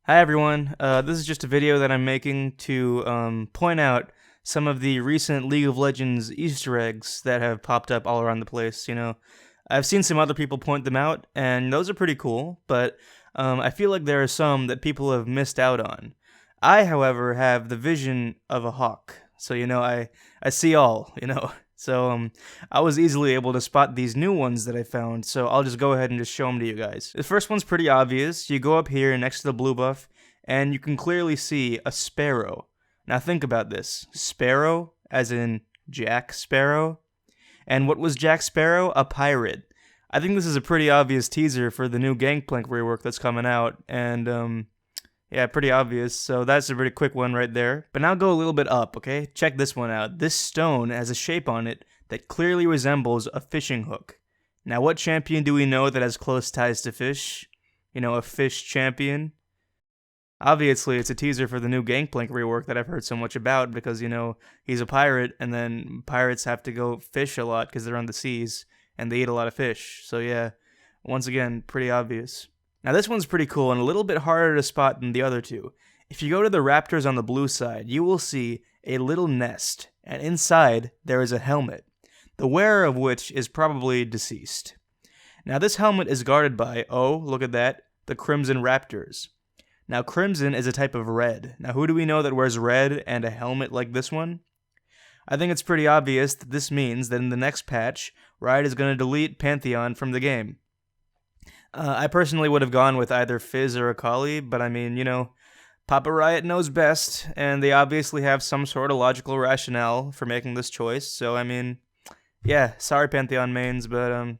Hi everyone, this is just a video that I'm making to point out some of the recent League of Legends Easter eggs that have popped up all around the place. I've seen some other people point them out, and those are pretty cool, but I feel like there are some that people have missed out on. I, however, have the vision of a hawk, so I see all. So I was easily able to spot these new ones that I found, so I'll just go ahead and just show them to you guys. The first one's pretty obvious. You go up here next to the blue buff, and you can clearly see a sparrow. Now think about this. Sparrow, as in Jack Sparrow. And what was Jack Sparrow? A pirate. I think this is a pretty obvious teaser for the new Gangplank rework that's coming out, and yeah, pretty obvious, so that's a pretty quick one right there. But now go a little bit up, okay? Check this one out. This stone has a shape on it that clearly resembles a fishing hook. Now, what champion do we know that has close ties to fish? A fish champion? Obviously, it's a teaser for the new Gangplank rework that I've heard so much about because, he's a pirate, and then pirates have to go fish a lot because they're on the seas, and they eat a lot of fish. So yeah, once again, pretty obvious. Now this one's pretty cool and a little bit harder to spot than the other two. If you go to the raptors on the blue side, you will see a little nest, and inside there is a helmet, the wearer of which is probably deceased. Now this helmet is guarded by, oh, look at that, the Crimson Raptors. Now Crimson is a type of red. Now who do we know that wears red and a helmet like this one? I think it's pretty obvious that this means that in the next patch, Riot is going to delete Pantheon from the game. I personally would have gone with either Fizz or Akali, but I mean, Papa Riot knows best, and they obviously have some sort of logical rationale for making this choice, so I mean, yeah, sorry Pantheon mains, but gonna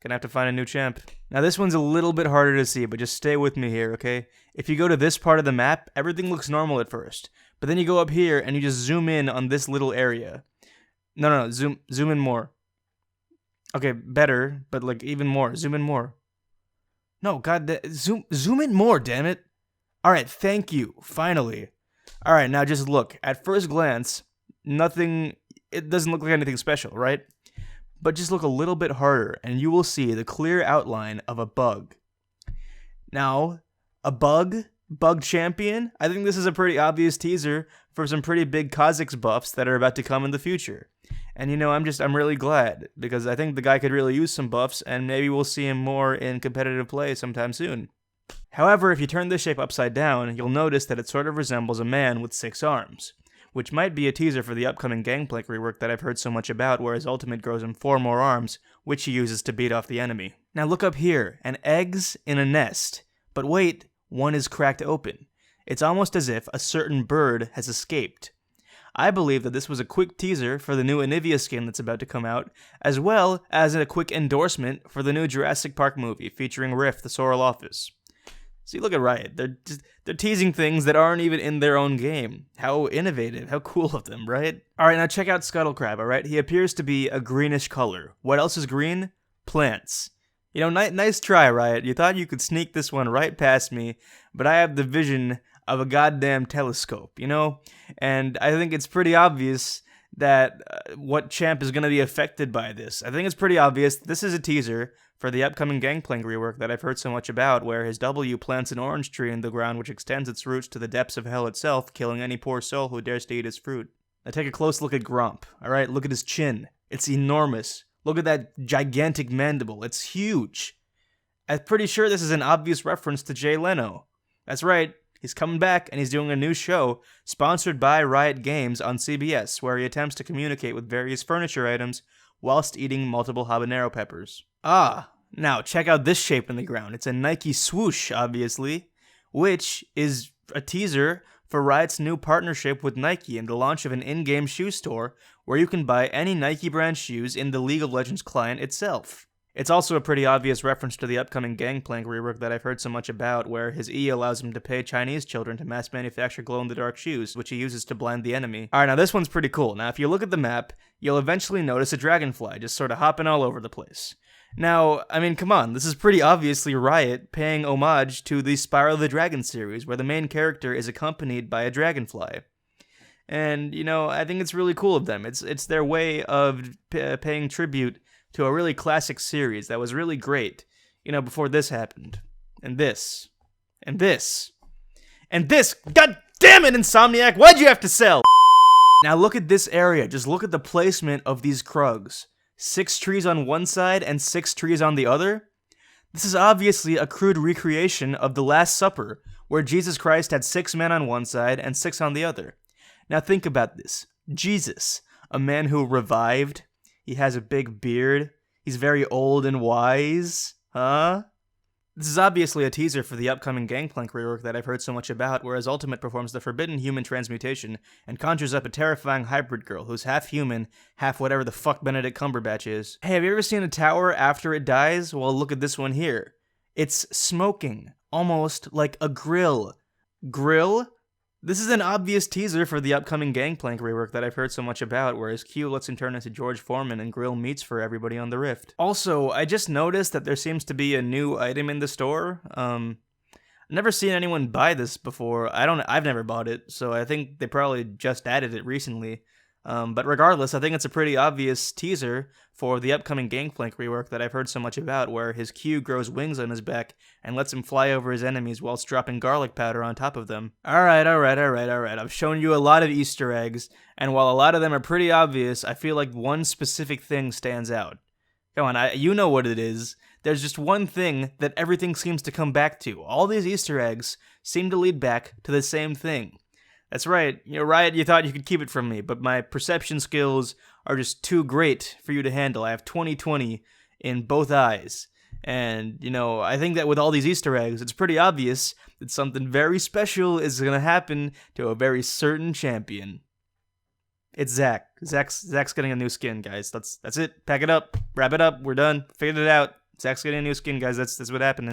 have to find a new champ. Now this one's a little bit harder to see, but just stay with me here, okay? If you go to this part of the map, everything looks normal at first, but then you go up here and you just zoom in on this little area. No, zoom in more. Okay, better, but like even more, zoom in more. No, god, zoom in more, damn it. Alright, thank you, finally. Alright, now just look. At first glance, it doesn't look like anything special, right? But just look a little bit harder, and you will see the clear outline of a bug. Now, a bug champion? I think this is a pretty obvious teaser for some pretty big Kha'Zix buffs that are about to come in the future. And I'm really glad, because I think the guy could really use some buffs, and maybe we'll see him more in competitive play sometime soon. However, if you turn this shape upside down, you'll notice that it sort of resembles a man with 6 arms, which might be a teaser for the upcoming Gangplank rework that I've heard so much about, where his ultimate grows him 4 more arms, which he uses to beat off the enemy. Now look up here, an egg's in a nest, but wait, one is cracked open. It's almost as if a certain bird has escaped. I believe that this was a quick teaser for the new Anivia skin that's about to come out, as well as a quick endorsement for the new Jurassic Park movie featuring Riff, the Sorrel-Office. See, look at Riot. They're teasing things that aren't even in their own game. How innovative, how cool of them, right? Alright, now check out Scuttlecrab, alright? He appears to be a greenish color. What else is green? Plants. Nice try, Riot. You thought you could sneak this one right past me, but I have the vision of a goddamn telescope, And I think it's pretty obvious that what champ is going to be affected by this. I think it's pretty obvious. This is a teaser for the upcoming Gangplank rework that I've heard so much about, where his W plants an orange tree in the ground which extends its roots to the depths of hell itself, killing any poor soul who dares to eat his fruit. Now take a close look at Gromp, alright? Look at his chin. It's enormous. Look at that gigantic mandible. It's huge. I'm pretty sure this is an obvious reference to Jay Leno. That's right. He's coming back, and he's doing a new show, sponsored by Riot Games on CBS, where he attempts to communicate with various furniture items whilst eating multiple habanero peppers. Now check out this shape in the ground. It's a Nike swoosh, obviously, which is a teaser for Riot's new partnership with Nike and the launch of an in-game shoe store where you can buy any Nike brand shoes in the League of Legends client itself. It's also a pretty obvious reference to the upcoming Gangplank rework that I've heard so much about, where his E allows him to pay Chinese children to mass manufacture glow-in-the-dark shoes, which he uses to blind the enemy. Alright, now this one's pretty cool. Now if you look at the map, you'll eventually notice a dragonfly just sort of hopping all over the place. Now, I mean, come on, this is pretty obviously Riot paying homage to the Spiral of the Dragon series, where the main character is accompanied by a dragonfly. And, I think it's really cool of them. It's their way of paying tribute to a really classic series that was really great, before this happened. And this. And this. And this, god damn it, Insomniac, why'd you have to sell? Now look at this area, just look at the placement of these Krugs. 6 trees on one side and 6 trees on the other? This is obviously a crude recreation of the Last Supper, where Jesus Christ had 6 men on one side and 6 on the other. Now think about this. Jesus, a man who revived, he has a big beard, he's very old and wise, huh? This is obviously a teaser for the upcoming Gangplank rework that I've heard so much about, whereas Ultimate performs the forbidden human transmutation and conjures up a terrifying hybrid girl who's half human, half whatever the fuck Benedict Cumberbatch is. Hey, have you ever seen a tower after it dies? Well, look at this one here. It's smoking, almost like a grill. Grill? This is an obvious teaser for the upcoming Gangplank rework that I've heard so much about, whereas Q lets him turn into George Foreman and grill meats for everybody on the Rift. Also, I just noticed that there seems to be a new item in the store. I've never seen anyone buy this before. I've never bought it, so I think they probably just added it recently. But regardless, I think it's a pretty obvious teaser for the upcoming Gangplank rework that I've heard so much about, where his Q grows wings on his back and lets him fly over his enemies whilst dropping garlic powder on top of them. Alright. I've shown you a lot of Easter eggs, and while a lot of them are pretty obvious, I feel like one specific thing stands out. Come on, you know what it is. There's just one thing that everything seems to come back to. All these Easter eggs seem to lead back to the same thing. That's right, Riot, you thought you could keep it from me, but my perception skills are just too great for you to handle. I have 20/20 in both eyes. And, I think that with all these Easter eggs, it's pretty obvious that something very special is going to happen to a very certain champion. It's Zac. Zac's getting a new skin, guys. That's it. Pack it up. Wrap it up. We're done. Figured it out. Zac's getting a new skin, guys. That's what happened.